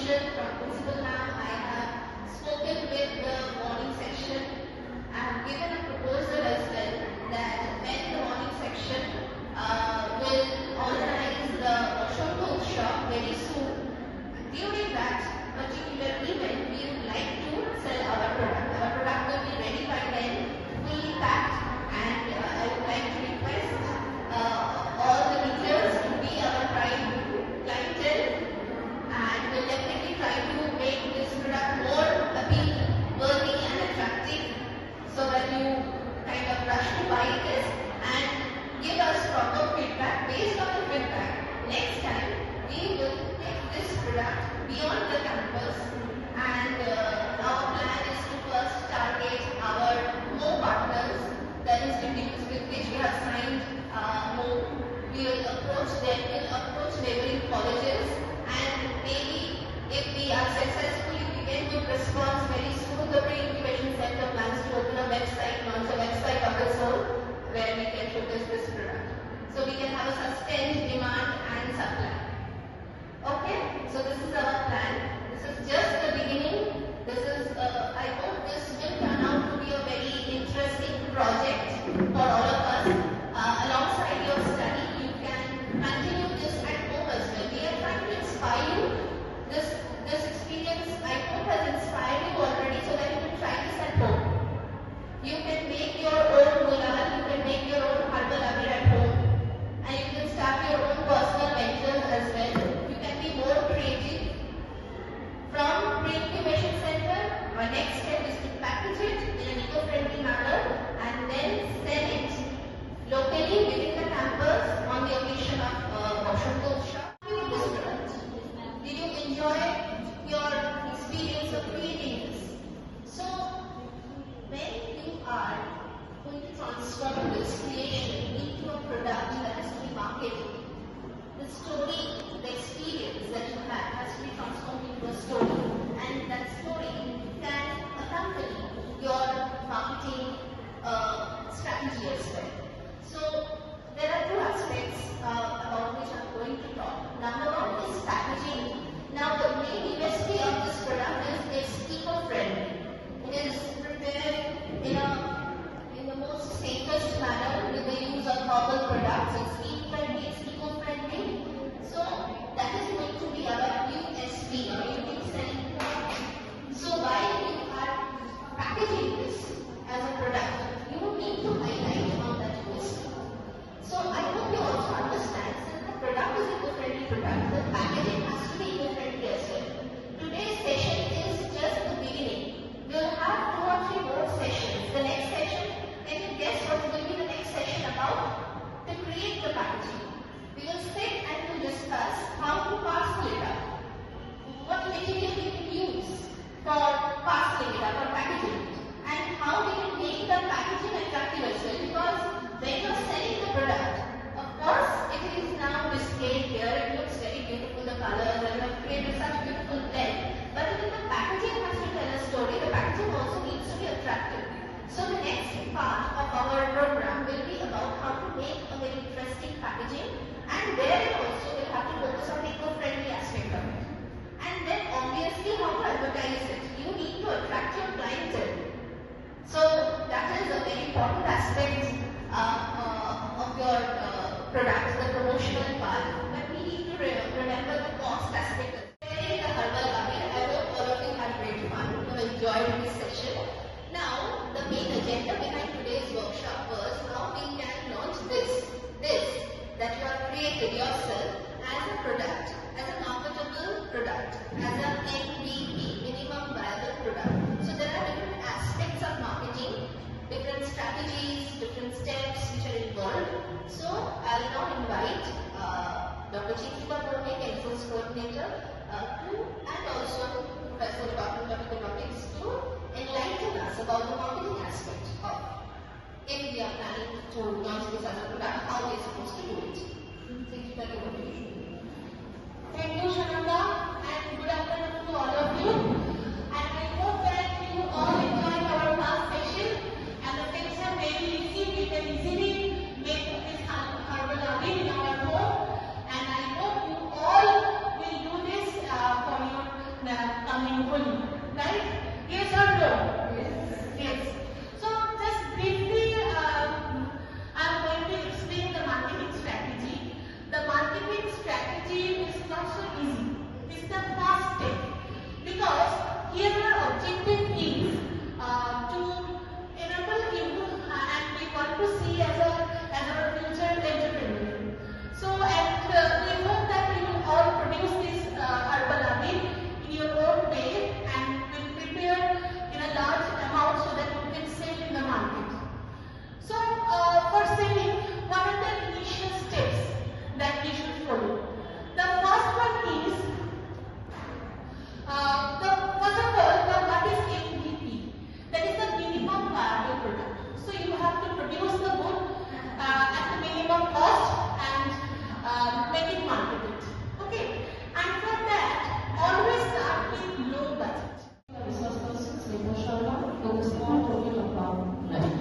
vision from Principal Ma'am. I have spoken with the morning section. I have given a proposal as well that when the morning section will organize the workshop shop very soon. During that particular event, we would like to sell our product. Our product will be ready by then, fully packed, and I would like to request all the teachers to be our clientele, and we'll definitely try to make this product more appeal, worthy and attractive so that you kind of rush to buy this and give us proper feedback. Based on the feedback, next time we will take this product beyond the campus, and our plan is to first target our more partners, that is with which we have signed more. We will approach them, we'll approach neighboring colleges, and maybe if we are successful, if we get good response very soon, the Pre-Incubation Centre plans to open a website, launch a website of its own where we can showcase this product. So we can have a sustained demand and supply. Okay, so this is our plan. This is just the beginning. This is, I hope this will turn out to be a very interesting project for all of us. Alongside your study, you can continue this at home as well. We are trying to inspire you. This experience, I hope, has inspired you already, so that you can try this at home. You can make your own gulal, you can make your own herbal abir at home, and you can start your own personal ventures as well. You can be more creative. From Pre-Incubation Centre, our next step is to package it in an eco-friendly manner and then sell it locally within the campus on the occasion of workshop shop. This product. Did you enjoy your experience of creating this? So, when you are going to transform this creation into a product that has to be marketed, the story, the experience that you have has to be transformed into a story, and that story can accompany your marketing strategy as well. So there are two aspects about which I'm going to talk. Number one is packaging. Now the main USP of this product is it's eco-friendly. It is prepared in the most safest manner with the use of herbal products. It's eco-friendly, it's eco-friendly. So that is going to be our USP, our unique selling point. So while you are packaging this as a product, you need to highlight on that USP. So I hope you also understand, since the product is eco-friendly product, the packaging has to be eco-friendly as well. Today's session is just the beginning. We'll have 2 or 3 more sessions. The next session, can you guess what will be the next session about? To create the packaging. We will sit and we'll discuss how to parcel it up. What material we can use for parceling it up, for packaging it, and how we can make the packaging attractive as well. Because when you're selling the product, of course it is now displayed here, it looks very beautiful, the colors, and you have created such beautiful blend. But even the packaging has to tell a story, the packaging also needs to be attractive. So the next part of our program will be about how to make a very interesting packaging, and there also we'll have to focus on the eco-friendly aspect of it. And then obviously how to advertise it. You need to attract your clientele. So that is a very important aspect of your product, the promotional part. But we need to remember the cost aspect. Preparing the herbal abir. I hope all of you had great fun. You enjoyed this session. Now the main agenda behind today's workshop was how we can launch this that you have created yourself as a product, as a marketable product, as a MVP, minimum viable product. So there are different aspects of marketing, different strategies, different steps which are involved. So I will now invite Dr. Chitra Bhome, NSS coordinator, and also Professor Department of Economics to enlighten us about the marketing aspect of if we are planning to launch this as a product, how we are supposed to do it. Thank you very much. Thank you, Shananda, and good afternoon to all of you. And I hope that you all enjoyed our last session, and the things are very easy. We can easily make this herbal abir in our home, and I hope you all will do this for your globally, right? Yes or no? Yes. So just briefly, I'm going to explain the marketing strategy. The marketing strategy is not so easy. It's the first step, because here our objective is to enable you, and we want to see as our future entrepreneur. So, and we hope that you will all produce this herbal abir in your own way, and will prepare in a large amount so that you can sell in the market. So, for selling, what are the initial steps that we should follow? The first one is, first of all, what is MVP? That is the minimum viable product. So you have to produce the good at the minimum cost and make it marketed. Okay, and for that, always start with low budget. Resource persons, Sharma, for the small total of our life.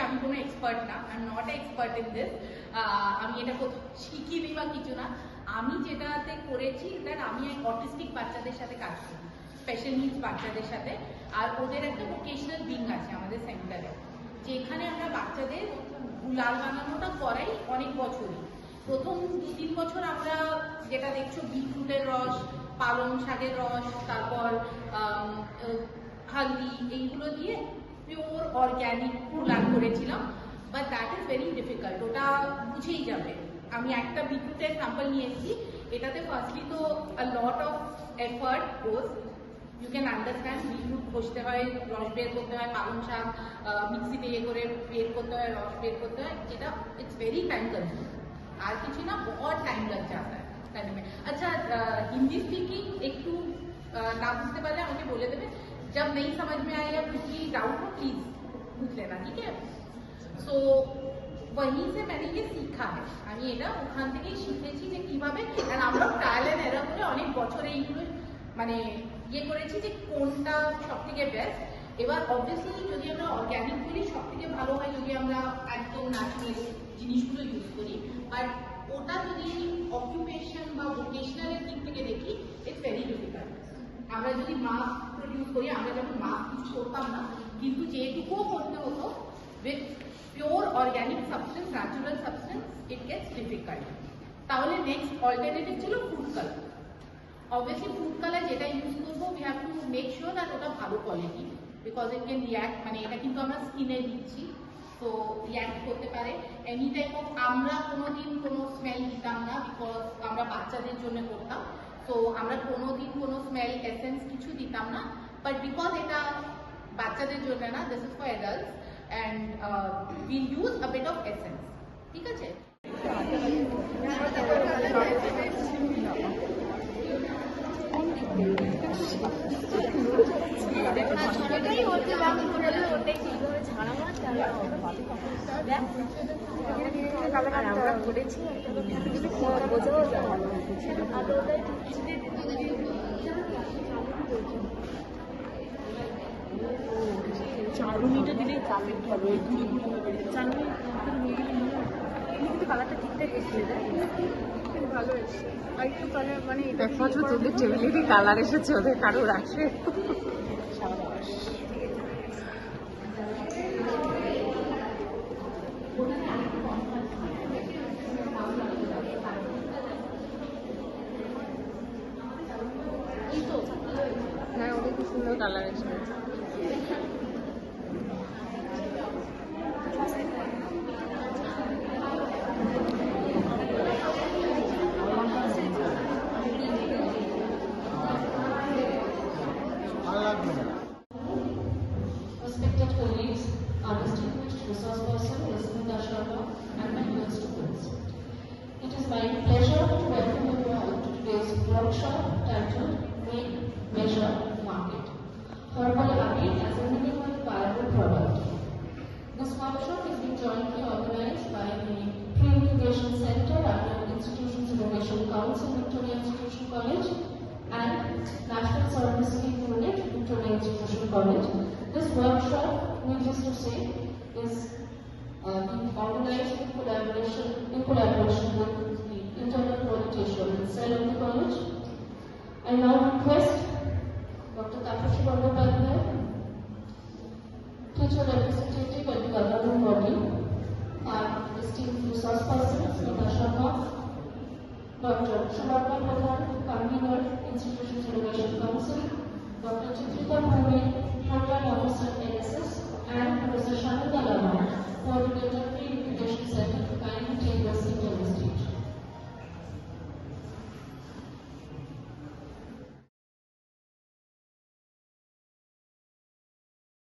আমি কোনো expert না, I am not expert in this. আমি এটা কোথাও শিখিনি বা কিছু না। আমি যেটাতে করেছি দ্যাট আমি অটিস্টিক বাচ্চাদের সাথে কাজ করি, স্পেশাল নিডস বাচ্চাদের সাথে। আর ওদের একটা ভোকেশনাল উইং আছে আমাদের সেন্টারে, যেখানে আমরা বাচ্চাদের লাল বানানোটা করাই অনেক বছরই। প্রথম 2-3 বছর আমরা যেটা দেখছো বিটরুটের রস, পালং শাকের রস, তারপর হালদি, এইগুলো দিয়ে পিওর অর্গ্যানিক ফুলান করেছিলাম। But that is very difficult, ওটা বুঝেই যাবে। আমি একটা বিটরুটের স্যাম্পল নিয়ে এসেছি, এটাতে ফার্স্টলি তো a lot of effort goes, you can understand beetroot ঘষতে হয়, রস বের করতে হয়, পালং শাক মিক্সিতে ইয়ে করে বের করতে হয়, রস বের করতে হয়, যেটা ইটস ভেরি টাइम कंज्यूमिंग। আর কিছু না, बहुत टाइम लग जाता है करने में। अच्छा हिंदी स्पीकिंग একটু ना बुझते पारले আমাকে বলে দেবে, जब नहीं समझ में आए या कुछ भी डाउट हो प्लीज पूछ लेना, ठीक है। सो वहीं से मैंने ये सीखा है, আমি এটা ওখান থেকেই শিখেছি যে কিভাবে, আর আমরা ট্রায়াল এন্ড এরর করে অনেক বছর এইগুলো মানে ইয়ে করেছি যে কোনটা সবথেকে বেস্ট। এবার অবভিয়াসলি যদি আমরা অর্গানিক করি সবথেকে ভালো হয় যদি আমরা একদম ন্যাচারাল জিনিসগুলো ইউজ করি, বাট ওটা যদি অকুপেশন বা ভোকেশনালের দিক থেকে দেখি ইটস ভেরি ডিফিকাল্ট। আমরা যদি মাস্ক প্রডিউস করি, আমরা যখন মাস্ক ইউজ করতাম না, কিন্তু যেটুকুও করতে হতো with pure organic substance, natural substance, it gets difficult. তাহলে নেক্সট অল্টারনেটিভ ছিল food colour. Obviously food colour যেটা ইউজ করবো we have to make sure that ওটা ভালো quality, because it can react, মানে এটা কিন্তু আমরা স্কিনে দিচ্ছি, তো রিয়াক্ট করতে পারে এনি টাইপ অফ। আমরা কোনোদিন কোনো স্মেল দিতাম না, বিকজ আমরা বাচ্চাদের জন্য করতাম, তো আমরা কোনোদিন কোনো স্মেল এসেন্স কিছু দিতাম না, বাট বিকজ এটা বাচ্চাদের জন্য না, this is for adults, and will use a bit of essence, ঠিক আছে। আমরা করেছি চালুনিটা দিলেই চালের হবে, চালুনি কিন্তু কালারটা ঠিকঠাক এসেছে, ভালো এসেছে। আর একটু কালার মানে একমাত্র তোদের টেবিলেরই কালার এসেছে, ওদের কারোর আসে হ্যাঁ, ওদের খুব সুন্দর কালার এসেছে। Respected colleagues, our distinguished resource person, Lieutenant Ashraf, and my dear students. It is my pleasure to welcome you all to today's workshop titled Make, Measure, Market. Herbal Abir as a minimal viable product. This workshop is being jointly organized by the Pre-Incubation Centre under Institutions Innovation Council, Victoria Institution College, and National Service Unit, Victoria Institution College. This workshop, needless to say, is being organized in collaboration with the internal quality assurance cell of the college. I now request Dr. Tapashi Bandyopadhyay, teacher representative at the governing body, our esteemed resource person, Natasha Hoff, Dr. Sharma Pradhan, convener, Institutions Innovation Council, Dr. Chitrita Bhumi, Program Officer,